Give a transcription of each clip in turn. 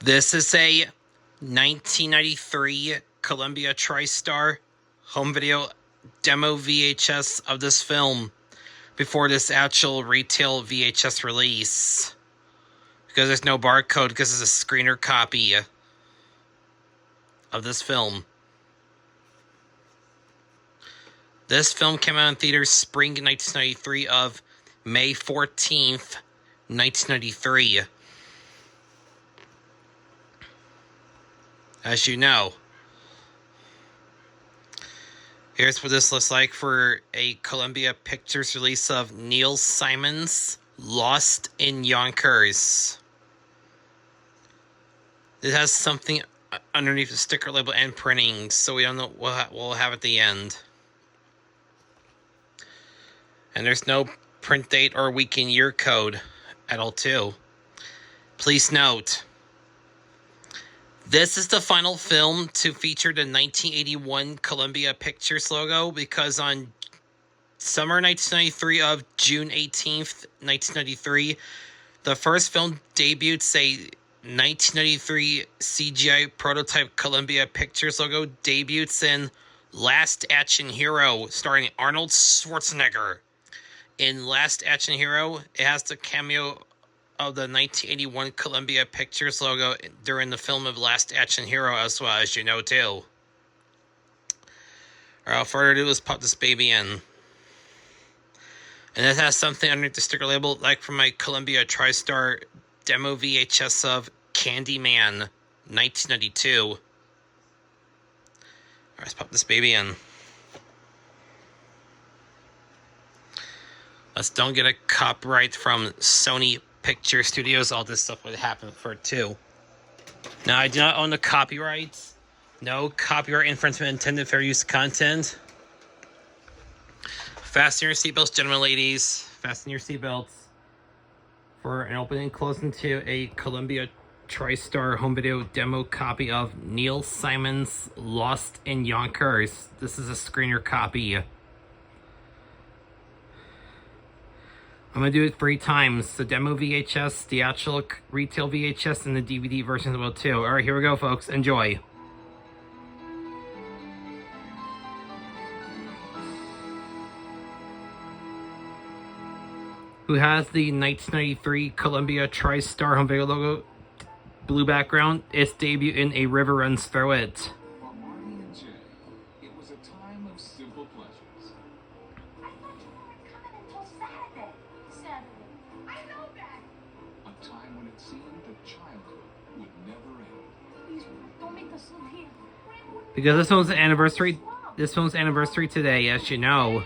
This is a 1993 Columbia TriStar home video demo VHS of this film before this actual retail VHS release. Because there's no barcode, because it's a screener copy of this film. This film came out in theaters spring 1993 of May 14th, 1993. As you know. Here's what this looks like for a Columbia Pictures release of Neil Simon's Lost in Yonkers. It has something underneath the sticker label and printing, so we don't know what we'll have at the end. And there's no print date or week and year code at all, too. Please note, this is the final film to feature the 1981 Columbia Pictures logo, because on summer 1993 of June 18th, 1993, the first film debuts a 1993 CGI prototype Columbia Pictures logo debuts in Last Action Hero, starring Arnold Schwarzenegger. In Last Action Hero, it has the cameo of the 1981 Columbia Pictures logo during the film of Last Action Hero, as well, as you know, too. Without further ado, let's pop this baby in. And it has something underneath the sticker label, like from my Columbia TriStar demo VHS of Candyman, 1992. Alright, let's pop this baby in. Let's don't get a copyright from Sony Picture Studios. All this stuff would happen for it too. Now, I do not own the copyrights. No copyright infringement intended for use content. Fasten your seatbelts, gentlemen, ladies. Fasten your seatbelts for an opening and closing to a Columbia TriStar home video demo copy of Neil Simon's Lost in Yonkers. This is a screener copy. I'm going to do it 3 times. The demo VHS, the actual retail VHS, and the DVD version as well, too. Alright, here we go, folks. Enjoy. Who has the 1993 Columbia TriStar home video logo, blue background. Its debut in A River Runs Through It. Because this one's anniversary. This one's anniversary today, as you know.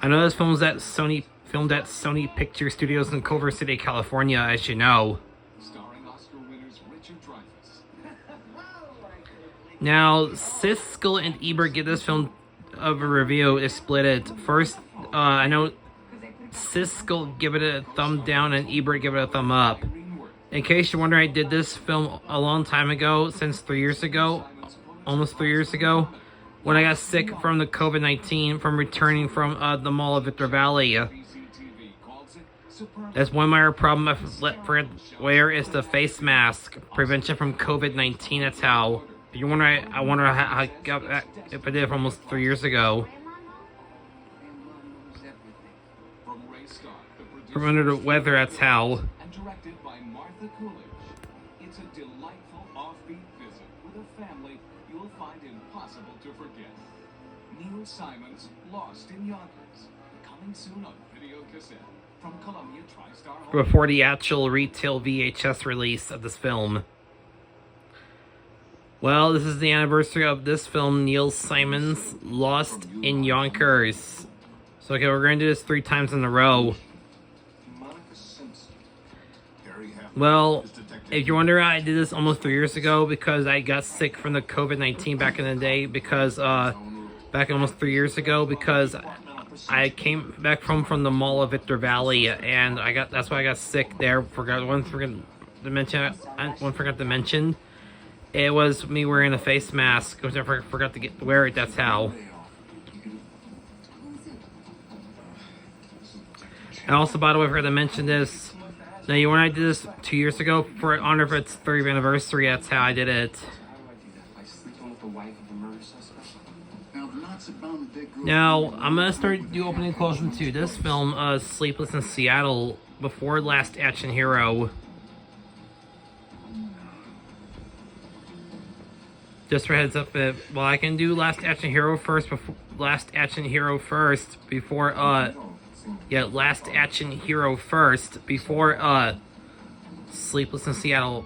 I know this filmed at Sony Picture Studios in Culver City, California, as you know. Now, Siskel and Ebert give this film of a review is split it. First, I know Siskel give it a thumb down and Ebert give it a thumb up. In case you're wondering, I did this film a long time ago, since 3 years ago, almost 3 years ago, when I got sick from the COVID-19 from returning from the Mall of Victor Valley. That's one minor problem I forget where is the face mask. Prevention from COVID-19, that's how. You wonder, I wonder how I got back, if I did it almost 3 years ago. From under the weather, that's how. It's a delightful offbeat visit with a family you will find impossible to forget. Neil Simon's Lost in Yonkers, coming soon on video cassette from Columbia TriStar. Before the actual retail VHS release of this film. Well, this is the anniversary of this film, Neil Simon's Lost in Yonkers. So, okay, we're going to do this 3 times in a row. Well, if you're wondering, I did this almost 3 years ago because I got sick from the COVID-19 back in the day, because, back almost 3 years ago, because I came back from the Mall of Victor Valley, and that's why I got sick there. One forgot to mention, It was me wearing a face mask. Because I forgot to wear it, that's how. And also, by the way, I forgot to mention this. Now, when I did this 2 years ago, for honor of its 30th anniversary, that's how I did it. Now, I'm going to start do opening and closing to this film, Sleepless in Seattle, before Last Action Hero. Just for heads up, well, I can do Last Action Hero first, before Last Action Hero first, before Sleepless in Seattle.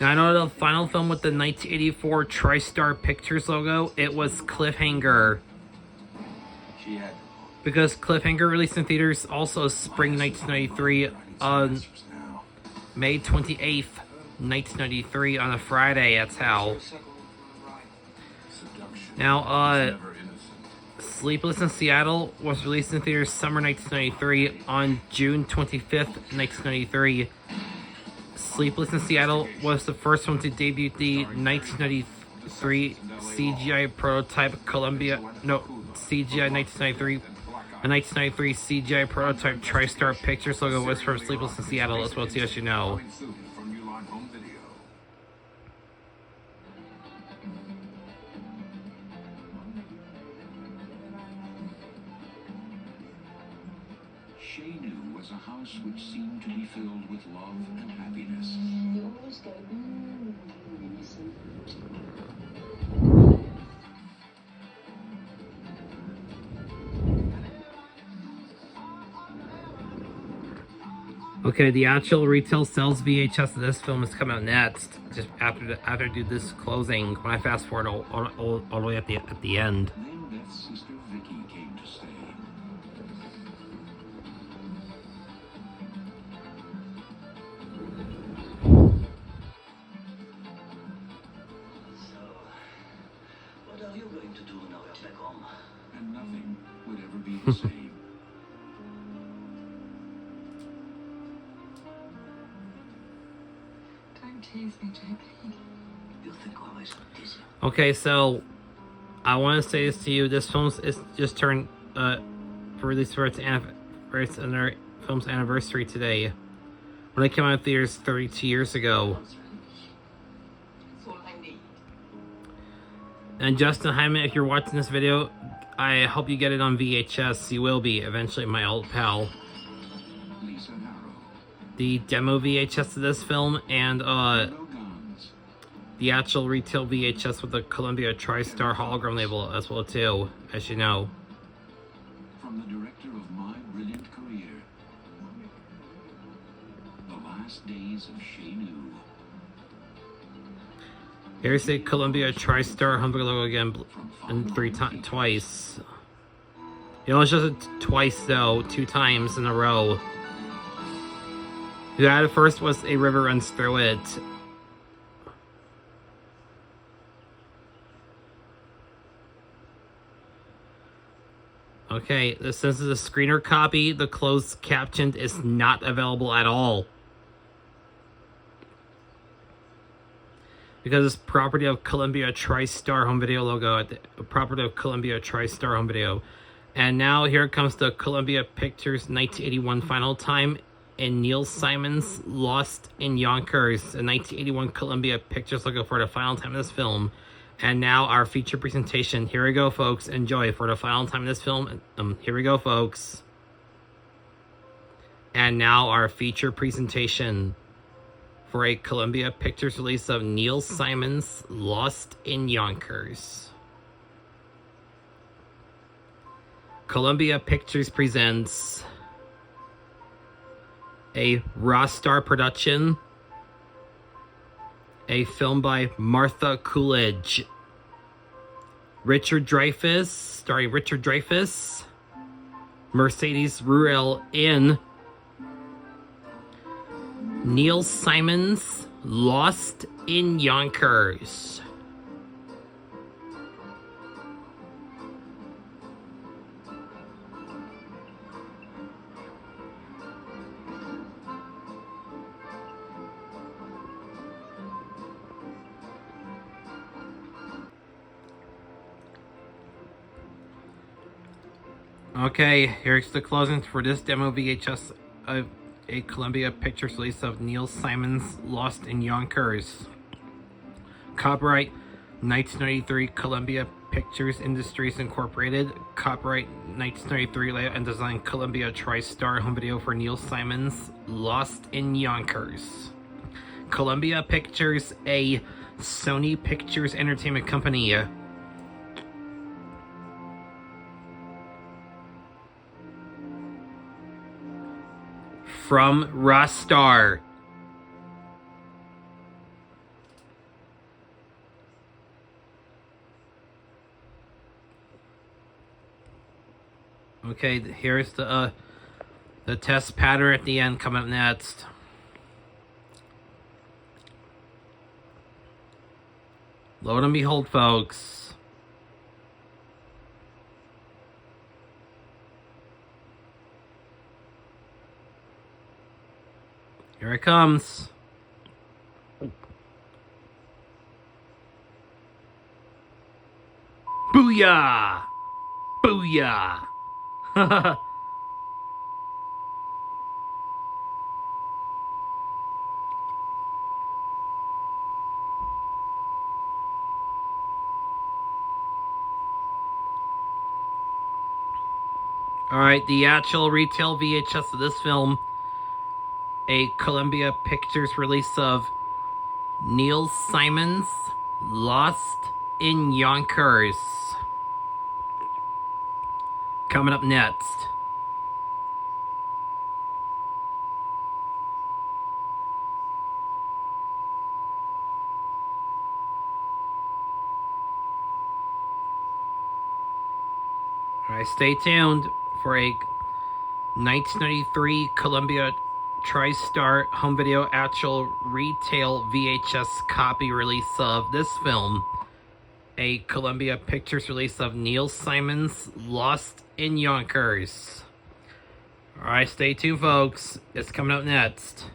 Now, I know the final film with the 1984 TriStar Pictures logo, it was Cliffhanger. Because Cliffhanger released in theaters also spring 1993 on May 28th, 1993 on a Friday, that's how. Now, Sleepless in Seattle was released in theaters summer 1993 on June 25th, 1993. Sleepless in Seattle was the first one to debut the 1993 CGI prototype CGI 1993. A 1993 CGI prototype TriStar Pictures logo was from Sleepless in Seattle, as well as yes, you know. Was a house which seemed to be filled with love and happiness. You always go, innocent. Okay, the actual retail sales VHS of this film is coming out next. Just after I do this closing, when I fast forward all the way at the end. Then Beth's sister Vicky came to stay. What are you going to do now you're back home? And nothing would ever be the same. Don't tease me, JP. You think always I'm teasing. Okay, so I want to say this to you. This film is just turned for release for its film's anniversary today. When it came out in theaters 32 years ago. That's all I need. And Justin Hyman, if you're watching this video, I hope you get it on VHS. You will be eventually, my old pal. The demo VHS of this film and the actual retail VHS with the Columbia TriStar hologram label as well too, as you know. From the director of My Brilliant Career, The Last Days of Shay Nu. Here's the Columbia TriStar Humber logo again, and twice. You know, it's just twice though, 2 times in a row. The ad first was A River Runs Through It. Okay, since it's a screener copy, the closed caption is not available at all. Because it's property of Columbia TriStar Home Video logo, property of Columbia TriStar Home Video. And now here comes the Columbia Pictures 1981 final time in Neil Simon's Lost in Yonkers, a 1981 Columbia Pictures logo for the final time of this film. And now our feature presentation. Here we go, folks. Enjoy for the final time of this film. Here we go, folks. And now our feature presentation for a Columbia Pictures release of Neil Simon's Lost in Yonkers. Columbia Pictures presents a Raw Star production, a film by Martha Coolidge, starring Richard Dreyfuss, Mercedes Ruehl in Neil Simon's Lost in Yonkers. Okay, here's the closing for this demo VHS of a Columbia Pictures release of Neil Simon's Lost in Yonkers. Copyright 1993 Columbia Pictures Industries Incorporated. Copyright 1993 layout and design Columbia TriStar home video for Neil Simon's Lost in Yonkers. Columbia Pictures, a Sony Pictures Entertainment company. From TriStar. Okay, here's the test pattern at the end coming up next. Lo and behold, folks. Here it comes. Booyah! Booyah! Alright, the actual retail VHS of this film, a Columbia Pictures release of Neil Simon's Lost in Yonkers. Coming up next. Alright, stay tuned for a 1993 Columbia TriStar home video actual retail VHS copy release of this film, a Columbia Pictures release of Neil Simon's Lost in Yonkers. Alright, stay tuned, folks. It's coming up next.